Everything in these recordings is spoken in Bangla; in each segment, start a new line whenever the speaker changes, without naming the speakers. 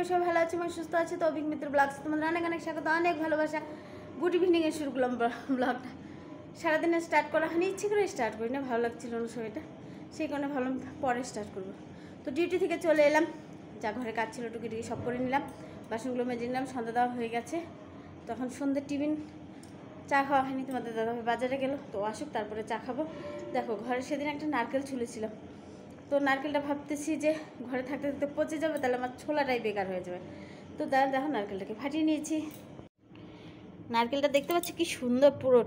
সবাই ভালো আছে এবং সুস্থ আছে। তো অভিক মিত্র ব্লগস তোমাদের অনেক অনেক স্বাগত, অনেক ভালোবাসা। গুড ইভিনিংয়ে শুরু করলাম ব্লগটা। সারাদিনে স্টার্ট করা হয়নি, ইচ্ছে করে স্টার্ট করি না, ভালো লাগছিল না সময়টা, সেই কারণে ভাবলাম পরে স্টার্ট করবো। তো ডিউটি থেকে চলে এলাম, যা ঘরে কাজ ছিল টুকিটুকি সব করে নিলাম, বাসনগুলো মেজে নিলাম, সন্ধ্যা দেওয়া হয়ে গেছে। তখন সন্ধ্যের টিফিন চা খাওয়া হয়নি, তোমাদের দাদাভাই বাজারে গেল, তো আসুক তারপরে চা খাবো। দেখো ঘরে সেদিন একটা নারকেল ছুলেছিলাম, তো নারকেলটা ভাবতেছি যে ঘরে থাকতে থাকতে পচে যাবে, তাহলে আমার ছোলাটাই বেকার হয়ে যাবে। তো দেখো নারকেলটাকে ফাটিয়ে নিয়েছি। নারকেলটা দেখতে পাচ্ছি কি সুন্দর পুরো।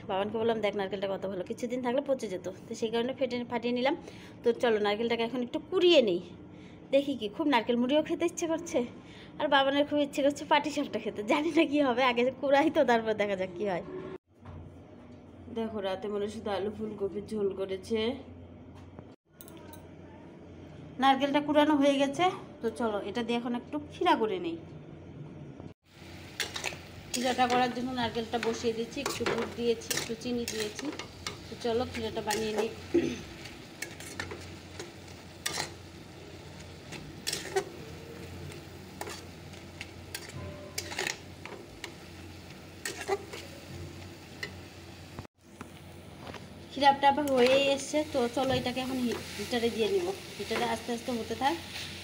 বাবানকে বললাম দেখ নারকেলটা কত ভালো, কিছুদিন থাকলে পচে যেত, তো সেই কারণে ফাটিয়ে নিলাম। তো চলো নারকেলটাকে এখন একটু কুড়িয়ে নিই, দেখি কি খুব নারকেল মুড়িও খেতে ইচ্ছে করছে, আর বাবানের খুব ইচ্ছে করছে পাটিসাপটা খেতে। জানি না কি হবে, আগে কুড়াই তো তারপর দেখা যাক কি হয়। দেখো রাতে মনে শুধু আলু ফুলকপির ঝোল করেছে। নারকেলটা কুড়ানো হয়ে গেছে, তো চলো এটা দিয়ে এখন একটু ক্ষীরা করে নেই। ক্ষীরাটা করার জন্য নারকেলটা বসিয়ে দিচ্ছি, একটু গুড় দিয়েছি, একটু চিনি দিয়েছি। তো চলো ক্ষীরাটা বানিয়ে নিই। ক্ষীরাটা হয়ে এসছে, তো চলো এটাকে এখন হিটারে দিয়ে নিব। হিটারে আস্তে আস্তে হতে থাক,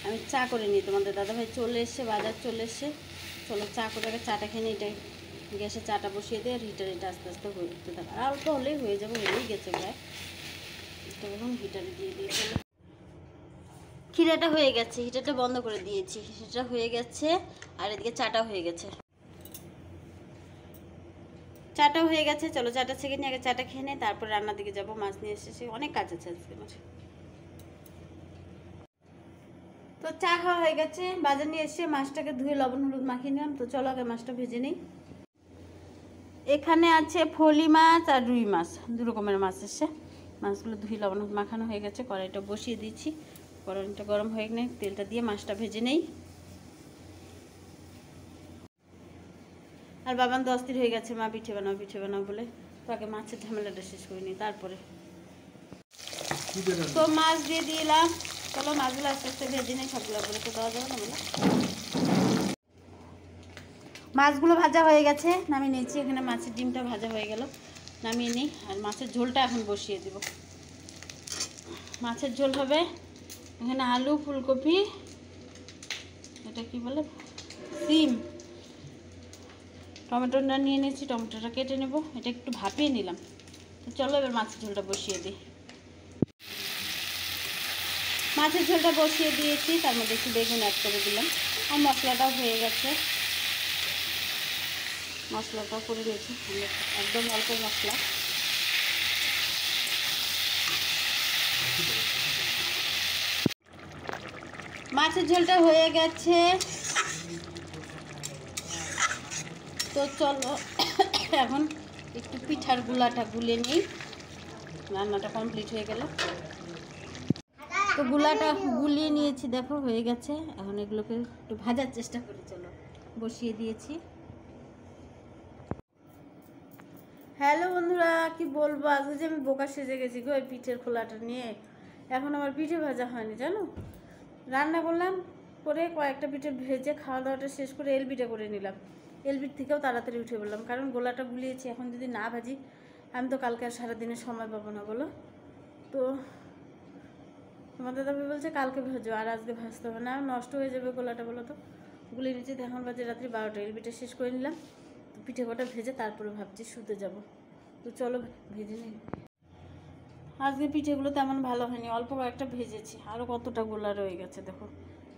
আমি চা করে নিই। তোমাদের দাদাভাই চলে এসছে, বাজার চলে এসছে। চলো চা করে আগে চাটা খেয়ে নিই। এটা গ্যাসে চাটা বসিয়ে দিয়ে আর হিটারে এটা আস্তে আস্তে হতে থাক, আর অল্প হলেই হয়ে যাবে, হয়েই গেছে প্রায়। তো এখন হিটারে দিয়ে দিই। চলো ক্ষীরাটা হয়ে গেছে, হিটারটা বন্ধ করে দিয়েছি, হিটারটা হয়ে গেছে। আর এদিকে চাটা হয়ে গেছে, চাটা হয়ে গেছে। চলো চাটা ছেঁকে নিয়ে আগে চাটা খেয়ে নেই, তারপর রান্নার দিকে যাবো। মাছ নিয়ে এসেছি, অনেক কাজ আছে আজকে আমার। তো চা খাওয়া হয়ে গেছে, বাজার নিয়ে এসে মাছটাকে ধুয়ে লবণ হলুদ মাখিয়ে নিলাম। তো চলো আগে মাছটা ভেজে নিই। এখানে আছে ফলি মাছ আর রুই মাছ, দু রকমের মাছ এসছে। মাছগুলো ধুয়ে লবণ হলুদ মাখানো হয়ে গেছে, কড়াইটা বসিয়ে দিয়েছি। কড়াইটা গরম হয়ে গেলে তেলটা দিয়ে মাছটা ভেজে নেই। আর বাবান তো অস্থির হয়ে গেছে, মা পিঠে বানাও বলে। তো আগে মাছের ঝামেলাটা শেষ করে নিই তারপরে। তো মাছ দিয়ে দিলাম, চলো মাছগুলো আস্তে আস্তে ভেজে নেই। সবগুলো বলে তো দেওয়া যাবে না বলে। মাছগুলো ভাজা হয়ে গেছে, নামিয়ে নিয়েছি। এখানে মাছের ডিমটা ভাজা হয়ে গেল, নামিয়ে নিই। আর মাছের ঝোলটা এখন বসিয়ে দেব। মাছের ঝোল হবে, এখানে আলু ফুলকপি, এটা কি বলে সিম, টমেটোটা নিয়ে নিয়েছি, টমেটোটা কেটে নেব। এটা একটু ভাপিয়ে নিলাম। তো চলো এবার মাছের ঝোলটা বসিয়ে দিই। মাছের ঝোলটা বসিয়ে দিয়েছি, তার মধ্যে একটু বেগুন অ্যাড করে দিলাম। আর মশলাটাও হয়ে গেছে, মশলাটাও করে দিয়েছি, একদম অল্প মশলা। মাছের ঝোলটা হয়ে গেছে, তো চলো এখন একটু পিঠার গুলাটা গুলে নিই। রান্নাটা কমপ্লিট হয়ে গেল। তো গুলাটা গুলিয়ে নিয়েছি, দেখো হয়ে গেছে। এখন এগুলোকে একটু ভাজার চেষ্টা করি। চলো বসিয়ে দিয়েছি। হ্যালো বন্ধুরা, কি বলবো, আজকে যে আমি বোকা সেজে গেছি গো এই পিঠের খোলাটা নিয়ে। এখন আমার পিঠে ভাজা হয়নি জানো। রান্না করলাম, করে কয়েকটা পিঠে ভেজে খাওয়া দাওয়াটা শেষ করে এলবিটা করে নিলাম। এলবির থেকেও তাড়াতাড়ি উঠে বললাম, কারণ গোলাটা গুলিয়েছি, এখন যদি না ভাজি আমি তো কালকে আর সারাদিনে সময় পাবো না বলো। তো তোমাদের দাবি বলছে কালকে ভাজো, আর আজকে ভাজতে হবে না, নষ্ট হয়ে যাবে গোলাটা বলো। তো গুলিয়ে নিচ্ছি, এখন বাজে রাত্রি 12টা। এলবিটা শেষ করে নিলাম, তো পিঠে কটা ভেজে তারপরে ভাবছি শুতে যাব। তো চলো ভেজে নিই। আজকে পিঠেগুলো তেমন ভালো হয়নি, অল্প কয়েকটা ভেজেছি, আরও কতটা গোলা রয়ে গেছে দেখো।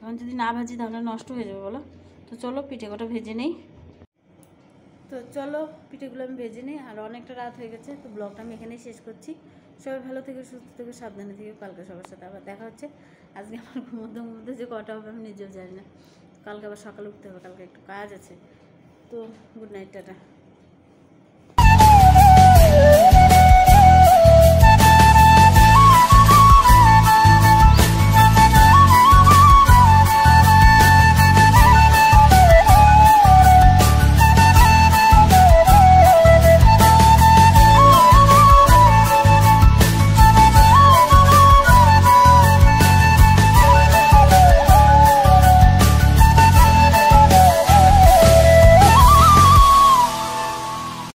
এখন যদি না ভাজি তাহলে নষ্ট হয়ে যাবে বলো। তো চলো পিঠে কটা ভেজে নেই। তো চলো পিঠেগুলো আমি ভেজে নিই, আর অনেকটা রাত হয়ে গেছে। তো ব্লগটা আমি এখানেই শেষ করছি। সবাই ভালো থেকে সুস্থ থেকে সাবধানে থেকে, কালকে সবার সাথে আবার দেখা হচ্ছে। আজকে আমার ঘুমোতে যে কটা হবে আমি নিজেও জানি না। কালকে আবার সকালে উঠতে হবে, কালকে একটু কাজ আছে। তো গুড নাইট, টাটা।